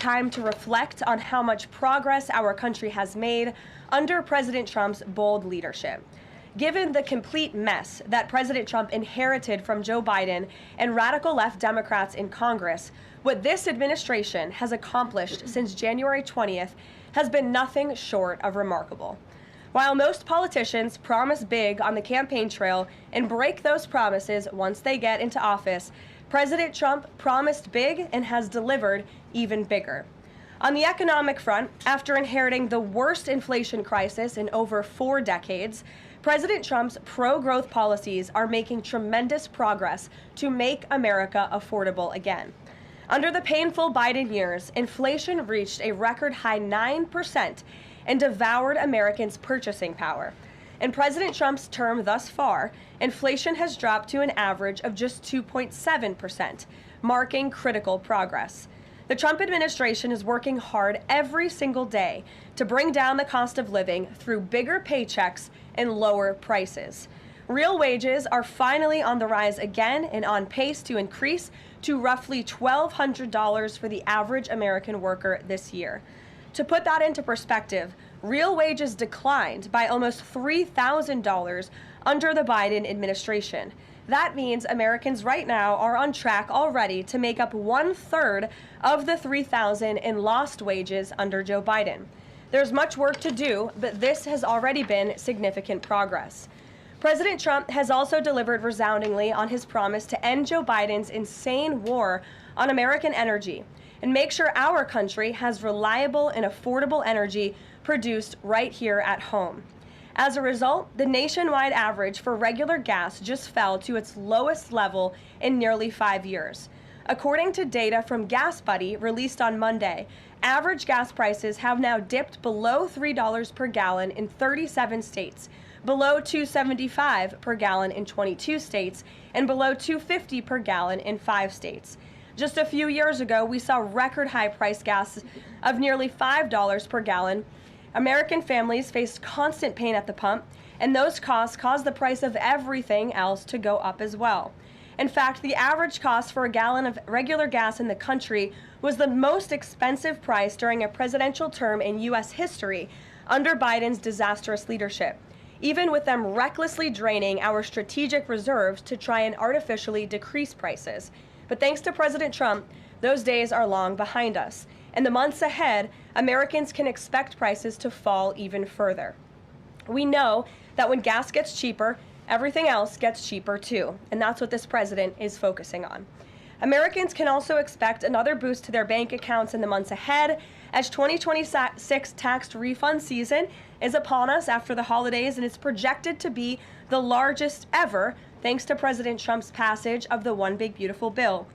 Time to reflect on how much progress our country has made under President Trump's bold leadership. Given the complete mess that President Trump inherited from Joe Biden and radical left Democrats in Congress, what this administration has accomplished since January 20th has been nothing short of remarkable. While most politicians promise big on the campaign trail and break those promises once they get into office, President Trump promised big and has delivered even bigger. On the economic front, after inheriting the worst inflation crisis in over 4 decades, President Trump's pro-growth policies are making tremendous progress to make America affordable again. Under the painful Biden years, inflation reached a record high 9% and devoured Americans' purchasing power. In President Trump's term thus far, inflation has dropped to an average of just 2.7%, marking critical progress. The Trump administration is working hard every single day to bring down the cost of living through bigger paychecks and lower prices. Real wages are finally on the rise again and on pace to increase to roughly $1,200 for the average American worker this year. To put that into perspective, real wages declined by almost $3,000 under the Biden administration. That means Americans right now are on track already to make up 1/3 of the $3,000 in lost wages under Joe Biden. There's much work to do, but this has already been significant progress. President Trump has also delivered resoundingly on his promise to end Joe Biden's insane war on American energy and make sure our country has reliable and affordable energy produced right here at home. As a result, the nationwide average for regular gas just fell to its lowest level in nearly 5 years. According to data from Gas Buddy released on Monday, average gas prices have now dipped below $3 per gallon in 37 states, below $2.75 per gallon in 22 states, and below $2.50 per gallon in 5 states. Just a few years ago, we saw record high price gas of nearly $5 per gallon. American families faced constant pain at the pump, and those costs caused the price of everything else to go up as well. In fact, the average cost for a gallon of regular gas in the country was the most expensive price during a presidential term in U.S. history under Biden's disastrous leadership, even with them recklessly draining our strategic reserves to try and artificially decrease prices. But thanks to President Trump, those days are long behind us. In the months ahead, Americans can expect prices to fall even further. We know that when gas gets cheaper, everything else gets cheaper too, and that's what this president is focusing on. Americans can also expect another boost to their bank accounts in the months ahead, as 2026 tax refund season is upon us after the holidays, and it's projected to be the largest ever thanks to President Trump's passage of the One Big Beautiful Bill.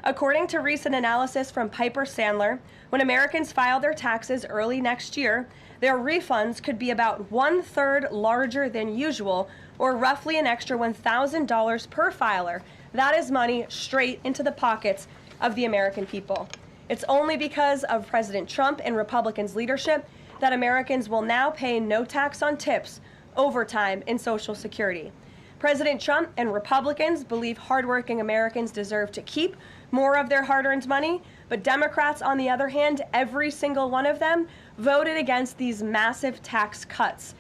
According to recent analysis from Piper Sandler, when Americans file their taxes early next year, their refunds could be about 1/3 larger than usual, or roughly an extra $1,000 per filer. That is money straight into the pockets of the American people. It's only because of President Trump and Republicans' leadership that Americans will now pay no tax on tips, overtime, and Social Security. President Trump and Republicans believe hardworking Americans deserve to keep more of their hard-earned money, but Democrats, on the other hand, every single one of them, voted against these massive tax cuts.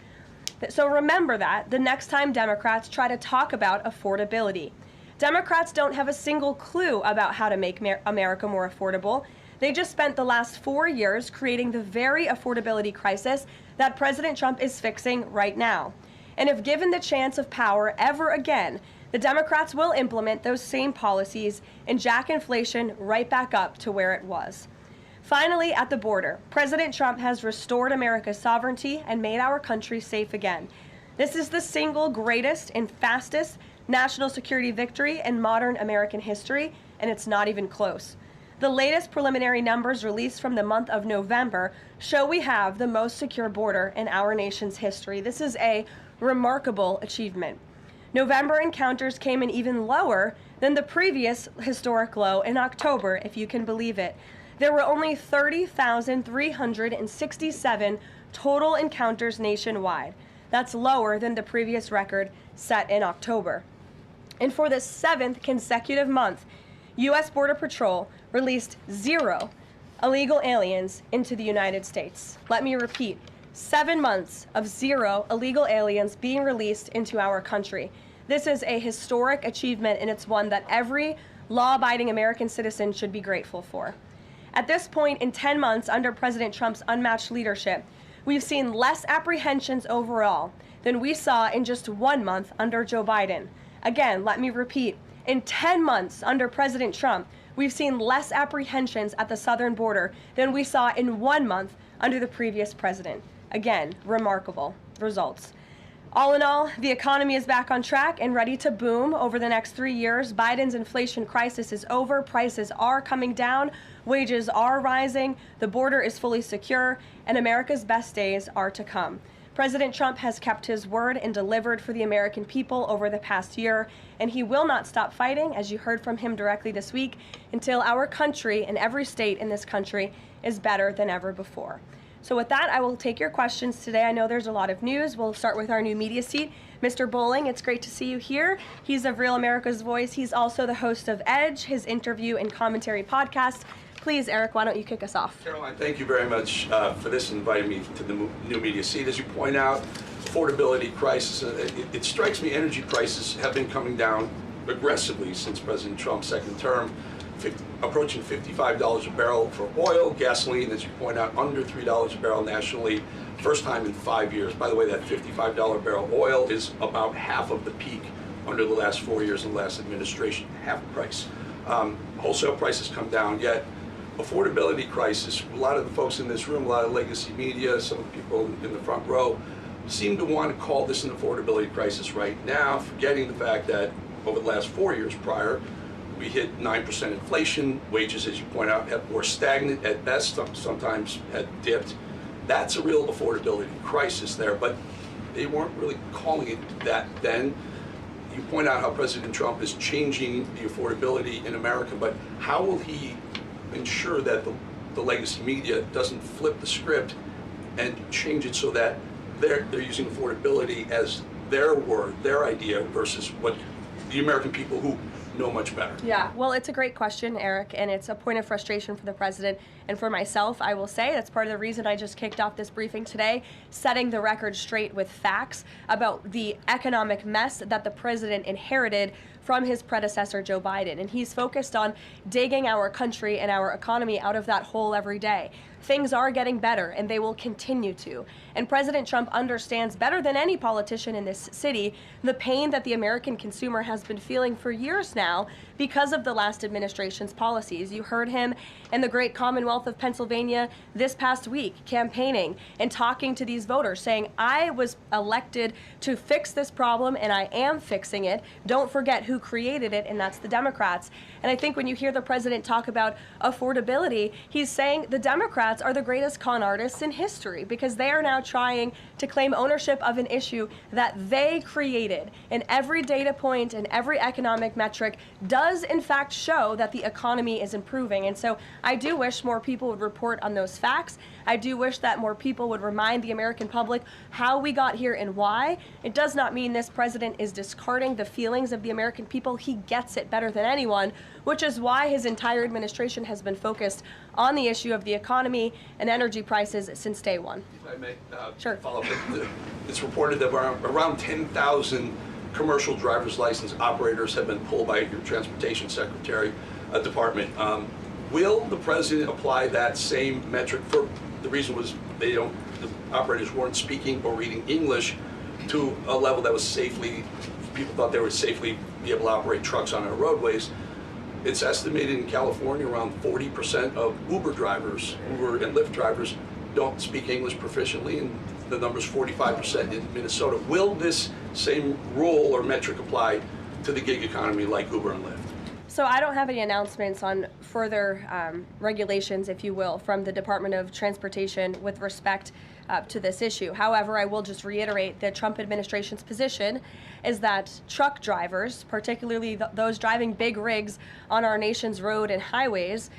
So remember that the next time Democrats try to talk about affordability. Democrats don't have a single clue about how to make America more affordable. They just spent the last 4 years creating the very affordability crisis that President Trump is fixing right now. And if given the chance of power ever again, the Democrats will implement those same policies and jack inflation right back up to where it was. Finally, at the border, President Trump has restored America's sovereignty and made our country safe again. This is the single greatest and fastest national security victory in modern American history, and it's not even close. The latest preliminary numbers released from the month of November show we have the most secure border in our nation's history. This is a remarkable achievement. November encounters came in even lower than the previous historic low in October, if you can believe it. There were only 30,367 total encounters nationwide. That's lower than the previous record set in October. And for the 7th consecutive month, U.S. Border Patrol released 0 illegal aliens into the United States. Let me repeat, 7 months of 0 illegal aliens being released into our country. This is a historic achievement, and it's one that every law-abiding American citizen should be grateful for. At this point, in 10 months under President Trump's unmatched leadership, we've seen less apprehensions overall than we saw in just 1 month under Joe Biden. Again, let me repeat, in 10 months under President Trump, we've seen less apprehensions at the southern border than we saw in 1 month under the previous president. Again, remarkable results. All in all, the economy is back on track and ready to boom over the next 3 years. Biden's inflation crisis is over. Prices are coming down. Wages are rising. The border is fully secure, and America's best days are to come. President Trump has kept his word and delivered for the American people over the past year, and he will not stop fighting, as you heard from him directly this week, until our country and every state in this country is better than ever before. So with that, I will take your questions today. I know there's a lot of news. We'll start with our new media seat. Mr. Bowling, it's great to see you here. He's of Real America's Voice. He's also the host of Edge, his interview and commentary podcast. Please, Eric, why don't you kick us off? Caroline, thank you very much for this and inviting me to the new media seat. As you point out, affordability crisis, it strikes me energy prices have been coming down aggressively since President Trump's second term, approaching $55 a barrel for oil. Gasoline, as you point out, under $3 a barrel nationally, first time in 5 years. By the way, that $55 barrel oil is about half of the peak under the last 4 years of the last administration, half the price. Wholesale prices come down, yet affordability crisis, a lot of the folks in this room, a lot of legacy media, some of the people in the front row, seem to want to call this an affordability crisis right now, forgetting the fact that over the last 4 years prior, we hit 9% inflation. Wages, as you point out, were stagnant at best, sometimes had dipped. That's a real affordability crisis there, but they weren't really calling it that then. You point out how President Trump is changing the affordability in America, but how will he ensure that the legacy media doesn't flip the script and change it so that they're using affordability as their word, their idea, versus what the American people who know much better? Yeah, well, it's a great question, Eric, and it's a point of frustration for the president and for myself. I will say that's part of the reason I just kicked off this briefing today, setting the record straight with facts about the economic mess that the president inherited from his predecessor, Joe Biden. And he's focused on digging our country and our economy out of that hole every day. Things are getting better, and they will continue to. And President Trump understands better than any politician in this city the pain that the American consumer has been feeling for years now because of the last administration's policies. You heard him in the great Commonwealth of Pennsylvania this past week campaigning and talking to these voters, saying, I was elected to fix this problem, and I am fixing it. Don't forget who created it, and that's the Democrats. And I think when you hear the president talk about affordability, he's saying the Democrats are the greatest con artists in history because they are now trying to claim ownership of an issue that they created. And every data point and every economic metric does in fact show that the economy is improving. And so I do wish more people would report on those facts. I do wish that more people would remind the American public how we got here and why. It does not mean this president is discarding the feelings of the American people. He gets it better than anyone, which is why his entire administration has been focused on the issue of the economy and energy prices since day one. If I may Sure. follow up, it's reported that around 10,000 commercial driver's license operators have been pulled by your transportation secretary department. Will the president apply that same metric? For the reason was the operators weren't speaking or reading English to a level that was safely, people thought they would safely be able to operate trucks on our roadways. It's estimated in California around 40% of Uber drivers, Uber and Lyft drivers, don't speak English proficiently, and the number's 45% in Minnesota. Will this same rule or metric apply to the gig economy like Uber and Lyft? So I don't have any announcements on further regulations, if you will, from the Department of Transportation with respect to this issue. However, I will just reiterate the Trump administration's position is that truck drivers, particularly those driving big rigs on our nation's road and highways,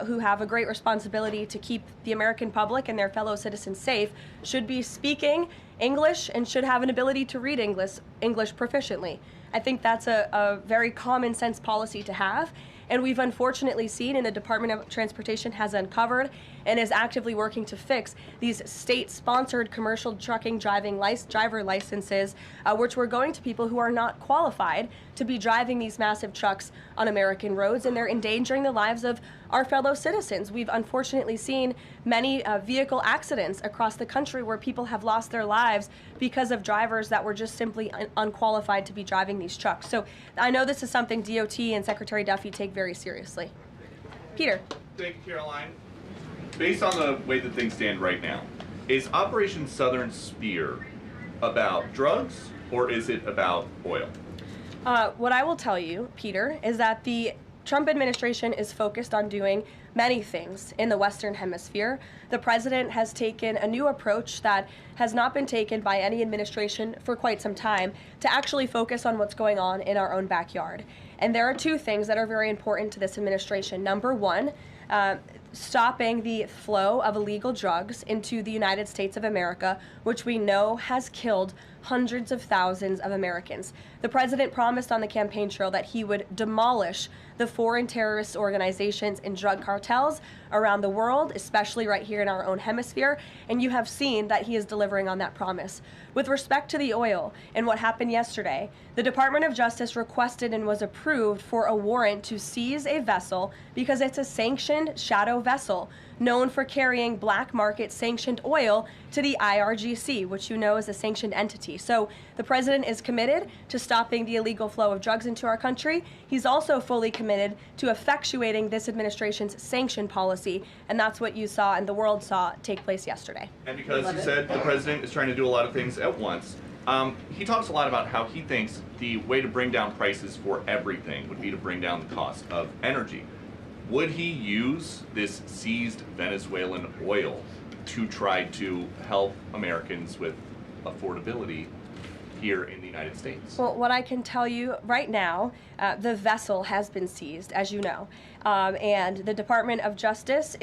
who have a great responsibility to keep the American public and their fellow citizens safe, should be speaking English and should have an ability to read English proficiently. I think that's a very common sense policy to have. And we've unfortunately seen, and the Department of Transportation has uncovered and is actively working to fix these state-sponsored commercial trucking driver licenses, which were going to people who are not qualified to be driving these massive trucks on American roads, and they're endangering the lives of our fellow citizens. We've unfortunately seen many vehicle accidents across the country where people have lost their lives because of drivers that were just simply unqualified to be driving these trucks. So I know this is something DOT and Secretary Duffy take very seriously. Peter. Thank you, Caroline. Based on the way that things stand right now, is Operation Southern Spear about drugs or is it about oil? What I will tell you, Peter, is that the Trump administration is focused on doing many things in the Western Hemisphere. The president has taken a new approach that has not been taken by any administration for quite some time to actually focus on what's going on in our own backyard. And there are two things that are very important to this administration. Number one, stopping the flow of illegal drugs into the United States of America, which we know has killed hundreds of thousands of Americans. The president promised on the campaign trail that he would demolish the foreign terrorist organizations and drug cartels around the world, especially right here in our own hemisphere, and you have seen that he is delivering on that promise. With respect to the oil and what happened yesterday, the Department of Justice requested and was approved for a warrant to seize a vessel because it's a sanctioned shadow vessel known for carrying black market sanctioned oil to the IRGC, which you know is a sanctioned entity. So the president is committed to stopping the illegal flow of drugs into our country. He's also fully committed to effectuating this administration's sanction policy, and that's what you saw and the world saw take place yesterday. And because you said the president is trying to do a lot of things at once, he talks a lot about how he thinks the way to bring down prices for everything would be to bring down the cost of energy. Would he use this seized Venezuelan oil to try to help Americans with affordability here in the United States? Well, what I can tell you right now, the vessel has been seized, as you know, and the Department of Justice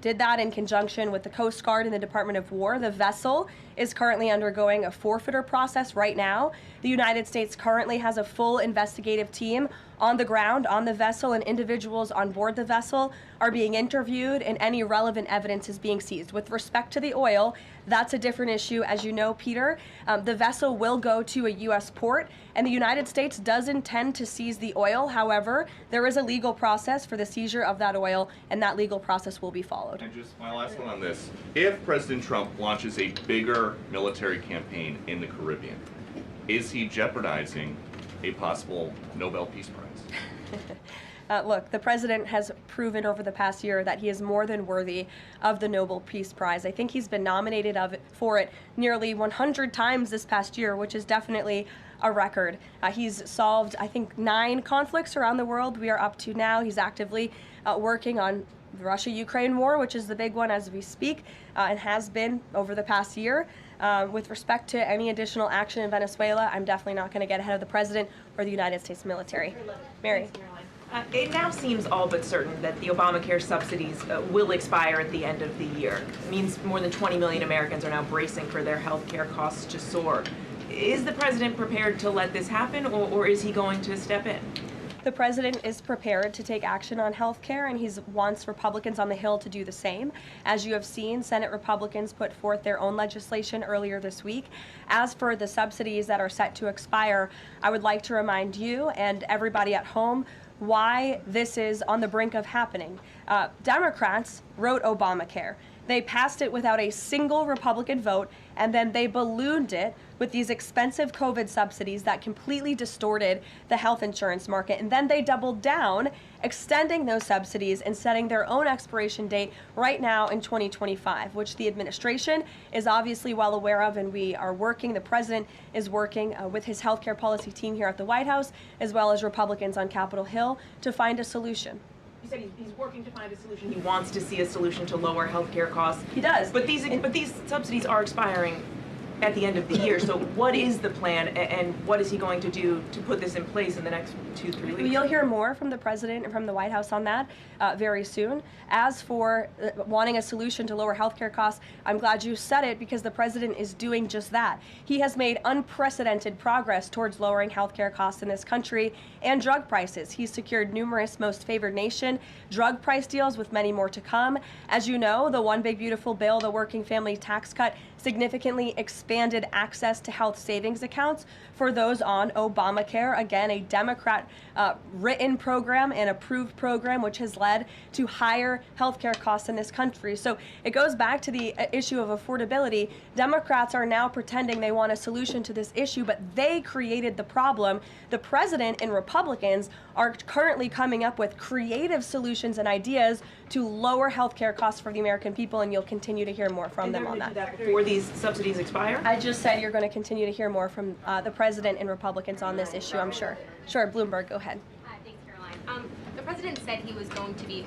did that in conjunction with the Coast Guard and the Department of War. The vessel is currently undergoing a forfeiture process right now. The United States currently has a full investigative team on the ground on the vessel, and individuals on board the vessel are being interviewed and any relevant evidence is being seized. With respect to the oil, that's a different issue. As you know, Peter, the vessel will go to a U.S. port, and the United States does intend to seize the oil. However, there is a legal process for the seizure of that oil, and that legal process will be followed. And just my last one on this. If President Trump launches a bigger military campaign in the Caribbean, is he jeopardizing a possible Nobel Peace Prize? Look, the president has proven over the past year that he is more than worthy of the Nobel Peace Prize. I think he's been nominated for it nearly 100 times this past year, which is definitely a record. He's solved, I think, 9 conflicts around the world. We are up to now. He's actively working on the Russia-Ukraine war, which is the big one as we speak, and has been over the past year. With respect to any additional action in Venezuela, I'm definitely not going to get ahead of the president or the United States military. Mary. It now seems all but certain that the Obamacare subsidies will expire at the end of the year. It means more than 20 million Americans are now bracing for their health care costs to soar. Is the president prepared to let this happen, or is he going to step in? The president is prepared to take action on health care, and he wants Republicans on the Hill to do the same. As you have seen, Senate Republicans put forth their own legislation earlier this week. As for the subsidies that are set to expire, I would like to remind you and everybody at home why this is on the brink of happening. Democrats wrote Obamacare. They passed it without a single Republican vote, and then they ballooned it with these expensive COVID subsidies that completely distorted the health insurance market. And then they doubled down, extending those subsidies and setting their own expiration date right now in 2025, which the administration is obviously well aware of, and we are working. The president is working with his healthcare policy team here at the White House, as well as Republicans on Capitol Hill, to find a solution. You said he's working to find a solution. He wants to see a solution to lower health care costs. He does. But these subsidies are expiring at the end of the year. So what is the plan, and what is he going to do to put this in place in the next 2-3 weeks? You'll hear more from the president and from the White House on that very soon. As for wanting a solution to lower healthcare costs, I'm glad you said it, because the president is doing just that. He has made unprecedented progress towards lowering healthcare costs in this country and drug prices. He's secured numerous most favored nation drug price deals, with many more to come. As you know, the One Big Beautiful Bill, the working family tax cut, significantly expanded access to health savings accounts for those on Obamacare. Again, a Democrat written program and approved program, which has led to higher healthcare costs in this country. So it goes back to the issue of affordability. Democrats are now pretending they want a solution to this issue, but they created the problem. The president and Republicans are currently coming up with creative solutions and ideas to lower healthcare costs for the American people, and you'll continue to hear more from them on that. Before these subsidies expire? I just said you're going to continue to hear more from the president and Republicans on this issue, I'm sure. Sure, Bloomberg, go ahead. Thanks, Caroline. The president said he was going to be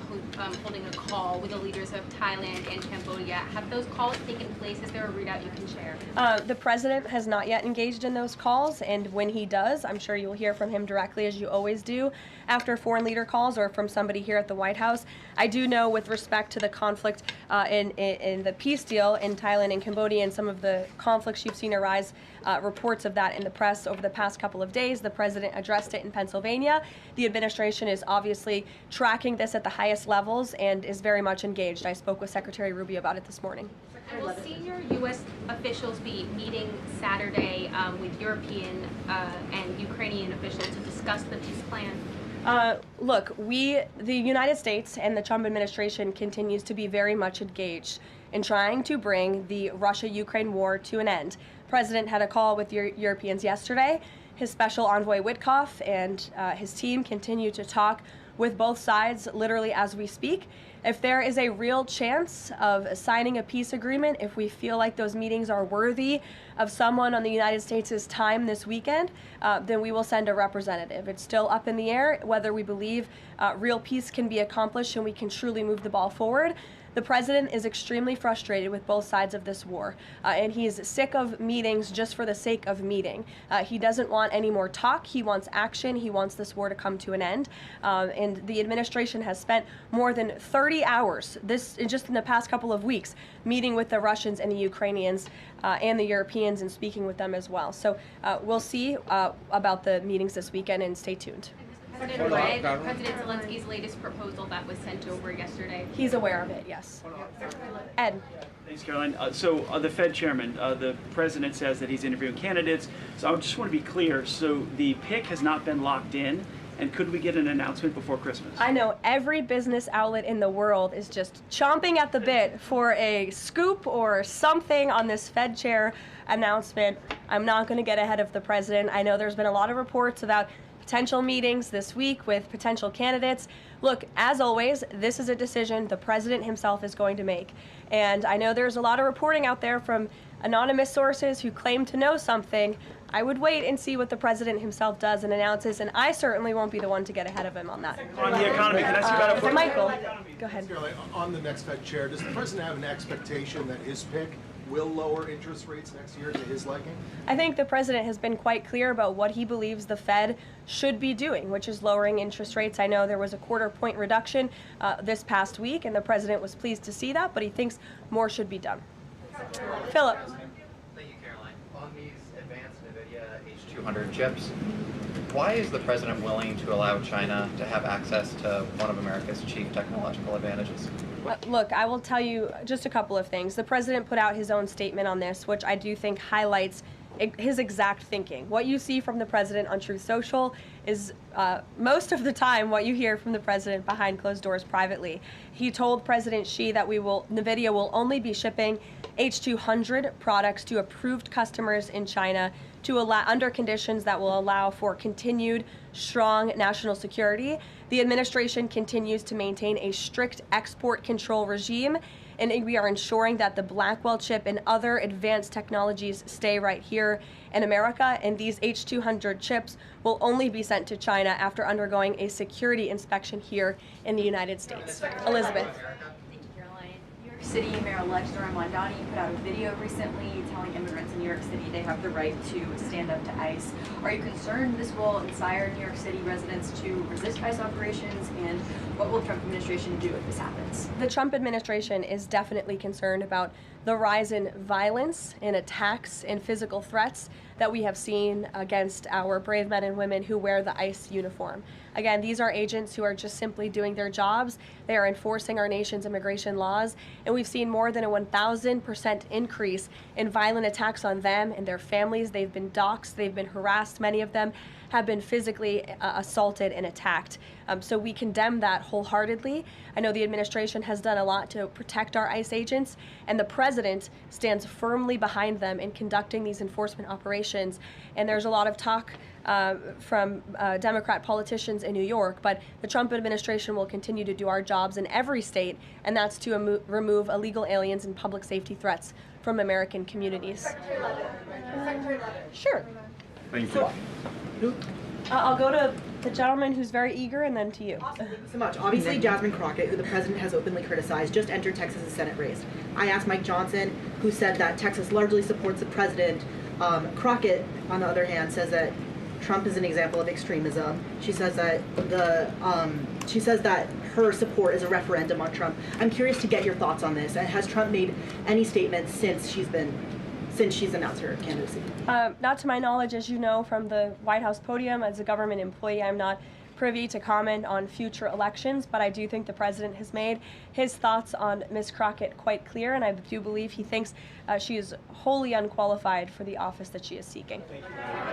holding a call with the leaders of Thailand and Cambodia. Have those calls taken place? Is there a readout you can share? The president has not yet engaged in those calls, and when he does, I'm sure you'll hear from him directly, as you always do, after foreign leader calls or from somebody here at the White House. I do know, with respect to the conflict in the peace deal in Thailand and Cambodia, and some of the conflicts you've seen arise, reports of that in the press over the past couple of days. The president addressed it in Pennsylvania. The administration is obviously tracking this at the highest levels and is very much engaged. I spoke with Secretary Rubio about it this morning. And will senior U.S. officials be meeting Saturday with European and Ukrainian officials to discuss the peace plan? Look, the United States and the Trump administration continues to be very much engaged in trying to bring the Russia-Ukraine war to an end. The president had a call with Europeans yesterday. His special envoy Witkoff and his team continue to talk with both sides literally as we speak. If there is a real chance of signing a peace agreement, if we feel like those meetings are worthy of someone on the United States' time this weekend, then we will send a representative. It's still up in the air whether we believe real peace can be accomplished and we can truly move the ball forward. The president is extremely frustrated with both sides of this war, and he's sick of meetings just for the sake of meeting. He doesn't want any more talk. He wants action. He wants this war to come to an end. And the administration has spent more than 30 hours, just in the past couple of weeks, meeting with the Russians and the Ukrainians and the Europeans and speaking with them as well. So we'll see about the meetings this weekend, and stay tuned. President read President Zelensky's latest proposal that was sent over yesterday. He's aware of it, yes. Ed. Thanks, Caroline. The Fed chairman, the president says that he's interviewing candidates. So I just want to be clear. So the pick has not been locked in, and could we get an announcement before Christmas? I know every business outlet in the world is just chomping at the bit for a scoop or something on this Fed chair announcement. I'm not going to get ahead of the president. I know there's been a lot of reports about potential meetings this week with potential candidates. Look, as always, this is a decision the president himself is going to make. And I know there's a lot of reporting out there from anonymous sources who claim to know something. I would wait and see what the president himself does and announces, and I certainly won't be the one to get ahead of him on that. On the economy, can I ask you about Michael, go ahead. On the next Fed chair, does the president have an expectation that his pick will lower interest rates next year to his liking? I think the president has been quite clear about what he believes the Fed should be doing, which is lowering interest rates. I know there was a quarter-point reduction this past week, and the president was pleased to see that, but he thinks more should be done. Philip. Thank you, Caroline. On these advanced NVIDIA H200 chips, why is the president willing to allow China to have access to one of America's chief technological advantages? Look, I will tell you just a couple of things. The president put out his own statement on this, which I do think highlights his exact thinking. What you see from the president on Truth Social is most of the time what you hear from the president behind closed doors privately. He told President Xi that NVIDIA will only be shipping H200 products to approved customers in China under conditions that will allow for continued strong national security. The administration continues to maintain a strict export control regime, and we are ensuring that the Blackwell chip and other advanced technologies stay right here in America, and these H200 chips will only be sent to China after undergoing a security inspection here in the United States. Elizabeth. Thank you, Caroline. Your City Mayor-elect Zoran Mondani put out a video recently telling immigrants in New York City they have the right to stand up to ICE. Are you concerned this will inspire New York City residents to resist ICE operations, and what will the Trump administration do if this happens? The Trump administration is definitely concerned about the rise in violence, in attacks, and physical threats that we have seen against our brave men and women who wear the ICE uniform. Again, these are agents who are just simply doing their jobs. They are enforcing our nation's immigration laws, and we've seen more than a 1,000% increase in violent attacks on them and their families. They've been doxxed, they've been harassed, many of them have been physically assaulted and attacked. So we condemn that wholeheartedly. I know the administration has done a lot to protect our ICE agents, and the president stands firmly behind them in conducting these enforcement operations. And there's a lot of talk from Democrat politicians in New York, but the Trump administration will continue to do our jobs in every state, and that's to remove illegal aliens and public safety threats from American communities. Secretary Leavitt. Sure. Thank you. I'll go to the gentleman who's very eager, and then to you. Awesome. Thank you so much. Obviously, Jasmine Crockett, who the president has openly criticized, just entered Texas' Senate race. I asked Mike Johnson, who said that Texas largely supports the president. Crockett, on the other hand, says that Trump is an example of extremism. She says that her support is a referendum on Trump. I'm curious to get your thoughts on this. And has Trump made any statements since she's announced her candidacy? Not to my knowledge, as you know, from the White House podium. As a government employee, I'm not privy to comment on future elections, but I do think the president has made his thoughts on Ms. Crockett quite clear, and I do believe he thinks she is wholly unqualified for the office that she is seeking.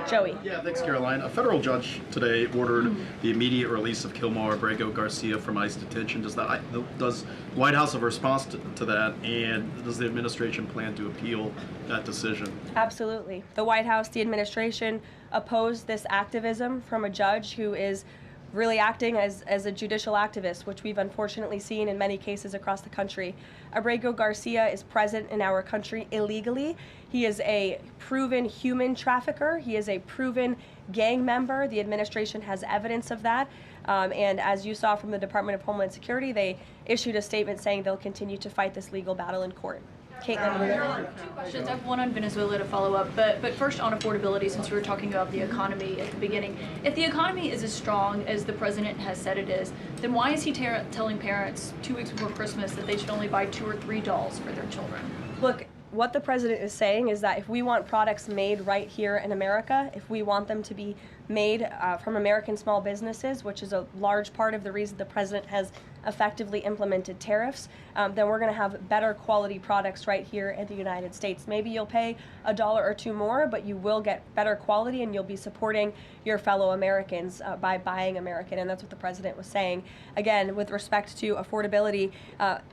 Joey. Yeah, thanks, Caroline. A federal judge today ordered the immediate release of Kilmar Abrego Garcia from ICE detention. Does the White House have a response to that, and does the administration plan to appeal that decision? Absolutely. The White House, the administration, opposed this activism from a judge who is really acting as a judicial activist, which we've unfortunately seen in many cases across the country. Abrego Garcia is present in our country illegally. He is a proven human trafficker. He is a proven gang member. The administration has evidence of that. And as you saw from the Department of Homeland Security, they issued a statement saying they'll continue to fight this legal battle in court. Caitlin. Two questions. I have one on Venezuela to follow up, but first on affordability, since we were talking about the economy at the beginning. If the economy is as strong as the president has said it is, then why is he telling parents 2 weeks before Christmas that they should only buy 2 or 3 dolls for their children? Look, what the president is saying is that if we want products made right here in America, if we want them to be made from American small businesses, which is a large part of the reason the president has effectively implemented tariffs, then we're going to have better quality products right here in the United States. Maybe you'll pay $1 or $2 more, but you will get better quality, and you'll be supporting your fellow Americans by buying American, and that's what the president was saying. Again, with respect to affordability,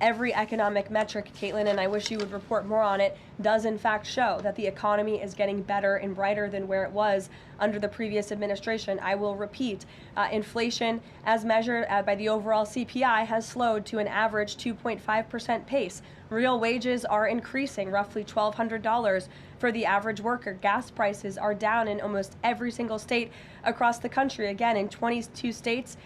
every economic metric, Caitlin, and I wish you would report more on it, does in fact show that the economy is getting better and brighter than where it was under the previous administration. I will repeat, inflation as measured by the overall CPI has slowed to an average 2.5% pace. Real wages are increasing, roughly $1,200 for the average worker. Gas prices are down in almost every single state across the country. Again, in 22 states,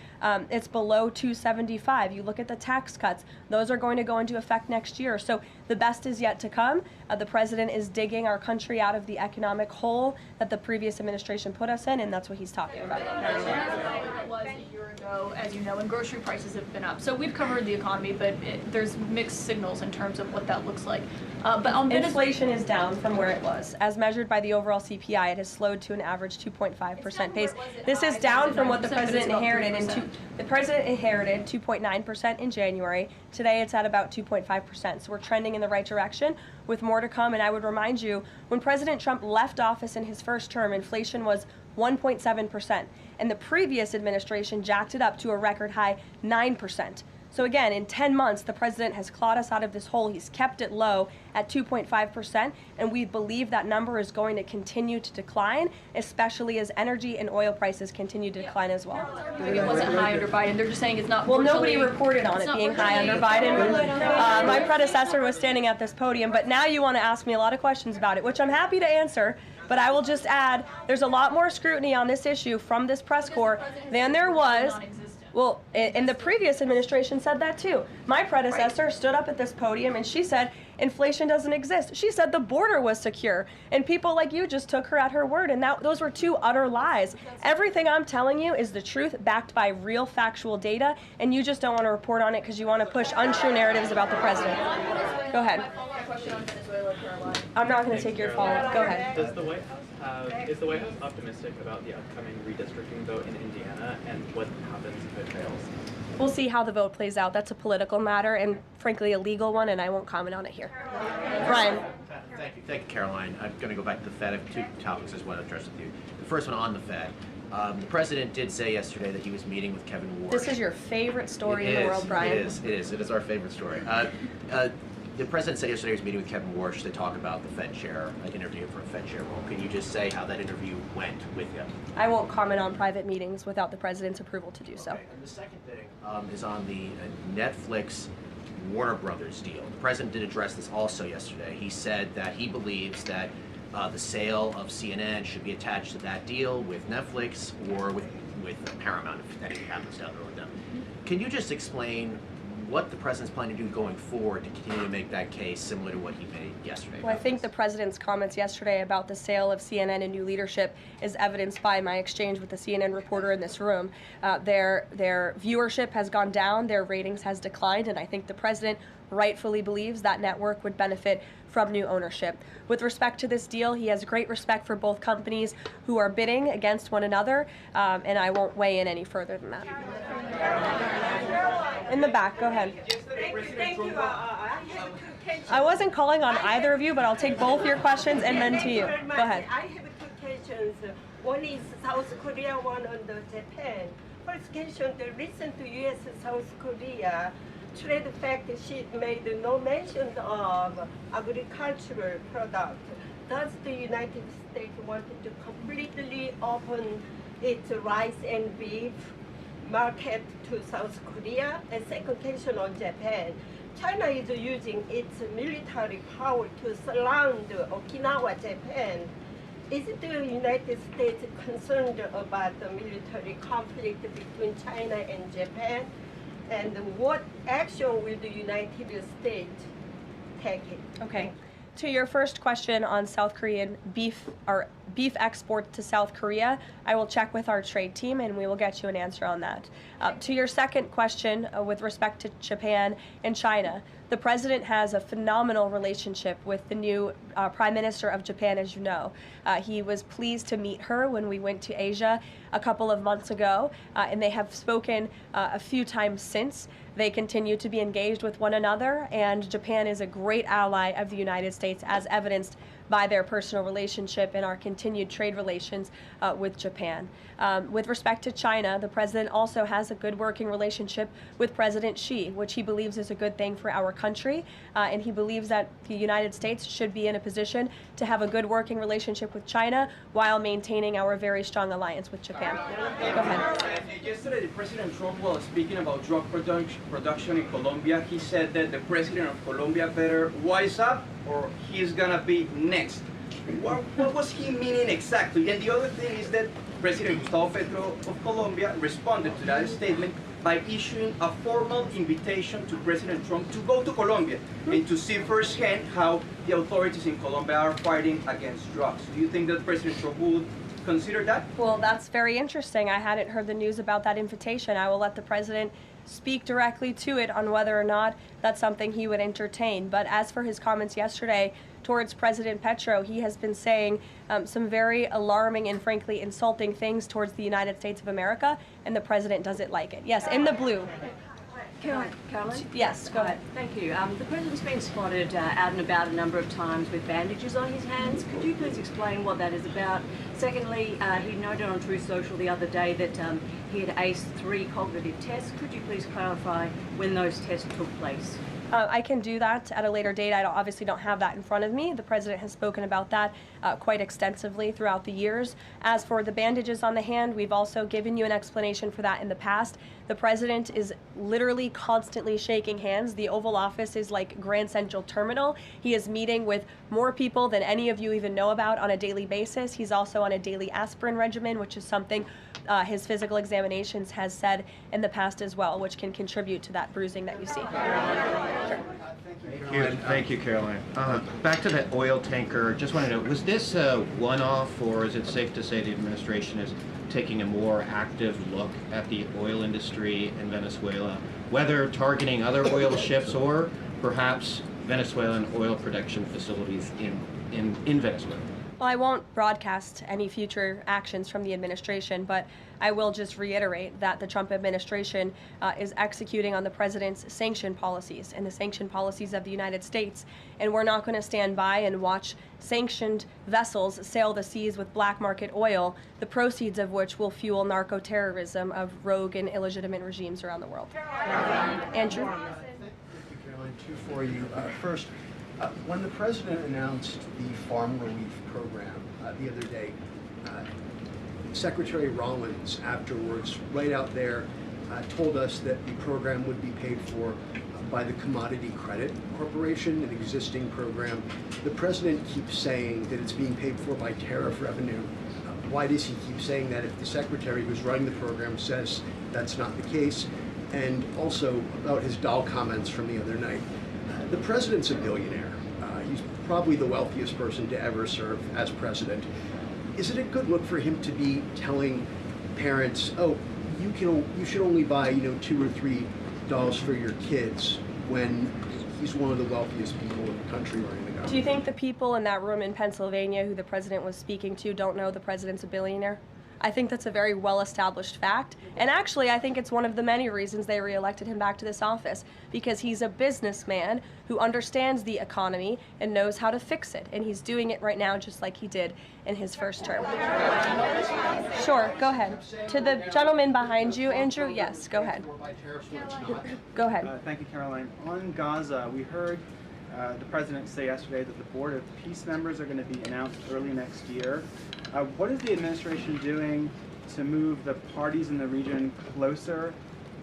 it's below $275. You look at the tax cuts, those are going to go into effect next year. So the best is yet to come. The president is digging our country out of the economic hole that the previous administration put us in, and that's what he's talking about. It was a year ago, as you know, and grocery prices have been up. So we've covered the economy, but there's mixed signals in terms of what that looks like. But on inflation is down from where it was. As measured by the overall CPI, it has slowed to an average 2.5% pace. This is down from what the president inherited. The president inherited 2.9% in January. Today it's at about 2.5%. So we're trending in the right direction with more to come. And I would remind you, when President Trump left office in his first term, inflation was 1.7%. And the previous administration jacked it up to a record high 9%. So again, in 10 months, the president has clawed us out of this hole. He's kept it low at 2.5%, and we believe that number is going to continue to decline, especially as energy and oil prices continue to decline as well. It wasn't high under Biden. They're just saying it's not. Well, nobody reported on it being high under Biden. My predecessor was standing at this podium, but now you want to ask me a lot of questions about it, which I'm happy to answer. But I will just add, there's a lot more scrutiny on this issue from this press corps than there was. Well, in the previous administration said that too. My predecessor stood up at this podium and she said inflation doesn't exist. She said the border was secure, and people like you just took her at her word, and those were two utter lies. Everything I'm telling you is the truth, backed by real factual data, and you just don't want to report on it because you want to push untrue narratives about the president. Go ahead. I'm not going to take your follow-up. Go ahead. Is the White House optimistic about the upcoming redistricting vote in Indiana, and what happens if it fails? We'll see how the vote plays out. That's a political matter and, frankly, a legal one, and I won't comment on it here. Brian. Thank you, Caroline. I'm going to go back to the Fed. I have two topics I just want to address with you. The first one on the Fed. The president did say yesterday that he was meeting with Kevin Warsh. This is your favorite story in the world, Brian. It is our favorite story. The president said yesterday he was meeting with Kevin Warsh to talk about the Fed chair, interviewing for a Fed chair role. Can you just say how that interview went with him? I won't comment on private meetings without the president's approval to do so. And the second thing is on the Netflix Warner Brothers deal. The president did address this also yesterday. He said that he believes that the sale of CNN should be attached to that deal with Netflix or with Paramount if anything happens down the road with them. Can you just explain what the president's planning to do going forward to continue to make that case similar to what he made yesterday? Well, I think the president's comments yesterday about the sale of CNN and new leadership is evidenced by my exchange with the CNN reporter in this room. Their viewership has gone down, their ratings has declined, and I think the president rightfully believes that network would benefit from new ownership. With respect to this deal, he has great respect for both companies who are bidding against one another, and I won't weigh in any further than that. In the back, go ahead. Thank you. I wasn't calling on either of you, but I'll take both your questions and then to you. Go ahead. I have two questions. One is South Korea, one on the Japan. First question, the recent U.S.-South Korea trade fact sheet made no mention of agricultural product. Does the United States want to completely open its rice and beef market to South Korea? And second question on Japan. China is using its military power to surround Okinawa, Japan. Is the United States concerned about the military conflict between China and Japan? And what action will the United States take? Okay. To your first question on South Korean beef or beef export to South Korea, I will check with our trade team and we will get you an answer on that. To your second question with respect to Japan and China, the president has a phenomenal relationship with the new Prime Minister of Japan, as you know. He was pleased to meet her when we went to Asia a couple of months ago, and they have spoken a few times since. They continue to be engaged with one another, and Japan is a great ally of the United States, as evidenced by their personal relationship and our continued trade relations with Japan. With respect to China, the president also has a good working relationship with President Xi, which he believes is a good thing for our country, and he believes that the United States should be in a position to have a good working relationship with China while maintaining our very strong alliance with Japan. Go ahead. Yesterday, President Trump was speaking about drug production in Colombia. He said that the president of Colombia better wise up or he's gonna be next. What was he meaning exactly? And the other thing is that President Gustavo Petro of Colombia responded to that statement by issuing a formal invitation to President Trump to go to Colombia and to see firsthand how the authorities in Colombia are fighting against drugs. Do you think that President Trump would consider that? Well, that's very interesting. I hadn't heard the news about that invitation. I will let the president speak directly to it on whether or not that's something he would entertain. But as for his comments yesterday towards President Petro, he has been saying some very alarming and frankly insulting things towards the United States of America, and the president doesn't like it. Yes, in the blue. Caroline? Yes, go ahead. Thank you. The president's been spotted out and about a number of times with bandages on his hands. Could you please explain what that is about? Secondly, he noted on Truth Social the other day that he had aced 3 cognitive tests. Could you please clarify when those tests took place? I can do that at a later date. I obviously don't have that in front of me. The president has spoken about that quite extensively throughout the years. As for the bandages on the hand, we've also given you an explanation for that in the past. The president is literally constantly shaking hands. The Oval Office is like Grand Central Terminal. He is meeting with more people than any of you even know about on a daily basis. He's also on a daily aspirin regimen, which is something his physical examinations has said in the past as well, which can contribute to that bruising that you see. Thank you, Caroline. Back to that oil tanker, just want to know, was this a one-off, or is it safe to say the administration is taking a more active look at the oil industry in Venezuela, whether targeting other oil ships or perhaps Venezuelan oil production facilities in Venezuela? Well, I won't broadcast any future actions from the administration, but I will just reiterate that the Trump administration is executing on the president's sanction policies and the sanction policies of the United States. And we're not going to stand by and watch sanctioned vessels sail the seas with black market oil, the proceeds of which will fuel narco-terrorism of rogue and illegitimate regimes around the world. Andrew? Thank you, Caroline. Two for you. First, when the president announced the farm relief program the other day, Secretary Rollins afterwards, right out there, told us that the program would be paid for by the Commodity Credit Corporation, an existing program. The president keeps saying that it's being paid for by tariff revenue. Why does he keep saying that if the secretary who's running the program says that's not the case? And also about his doll comments from the other night. The president's a billionaire. He's probably the wealthiest person to ever serve as president. Is it a good look for him to be telling parents, oh, you should only buy, $2 or $3 dolls for your kids, when he's one of the wealthiest people in the country running the government? Do you think the people in that room in Pennsylvania who the president was speaking to don't know the president's a billionaire? I think that's a very well-established fact. And actually, I think it's one of the many reasons they reelected him back to this office, because he's a businessman who understands the economy and knows how to fix it. And he's doing it right now just like he did in his first term. Sure, go ahead. To the gentleman behind you, Andrew, yes, go ahead. Go ahead. Thank you, Caroline. On Gaza, we heard the president say yesterday that the Board of Peace members are going to be announced early next year. What is the administration doing to move the parties in the region closer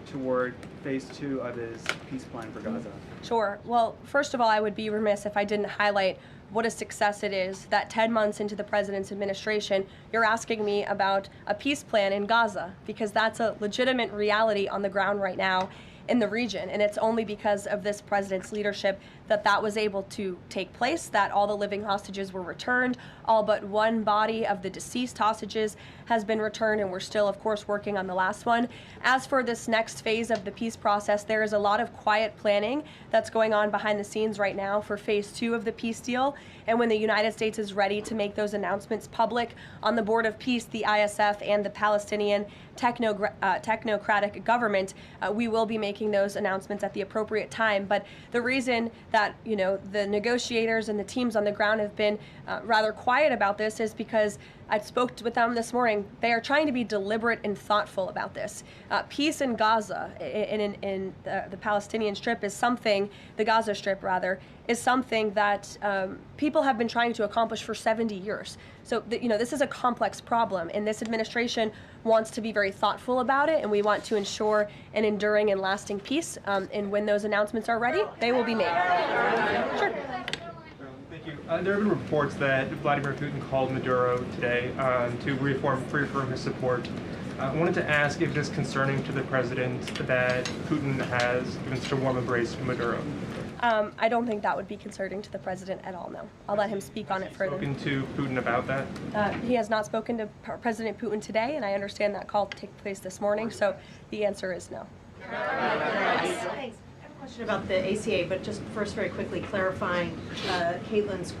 toward phase 2 of his peace plan for Gaza? Sure. Well, first of all, I would be remiss if I didn't highlight what a success it is that 10 months into the president's administration, you're asking me about a peace plan in Gaza, because that's a legitimate reality on the ground right now in the region. And it's only because of this president's leadership that that was able to take place, that all the living hostages were returned. All but one body of the deceased hostages has been returned, and we're still, of course, working on the last one. As for this next phase of the peace process, there is a lot of quiet planning that's going on behind the scenes right now for phase 2 of the peace deal. And when the United States is ready to make those announcements public on the Board of Peace, the ISF, and the Palestinian technocratic government, we will be making those announcements at the appropriate time. But the reason that the negotiators and the teams on the ground have been rather quiet about this is because I spoke with them this morning. They are trying to be deliberate and thoughtful about this. Peace in Gaza, in the Palestinian Strip, is something, the Gaza Strip rather, is something that people have been trying to accomplish for 70 years. So, this is a complex problem, and this administration wants to be very thoughtful about it, and we want to ensure an enduring and lasting peace. And when those announcements are ready, they will be made. Sure. Thank you. There have been reports that Vladimir Putin called Maduro today to reaffirm his support. I wanted to ask if it is concerning to the president that Putin has given such a warm embrace to Maduro. I don't think that would be concerning to the president at all, no. I'll let him speak on it further. Spoken to Putin about that? He has not spoken to President Putin today, and I understand that call took place this morning, so the answer is no. Yes. Thanks. I have a question about the ACA, but just first very quickly clarifying Caitlin's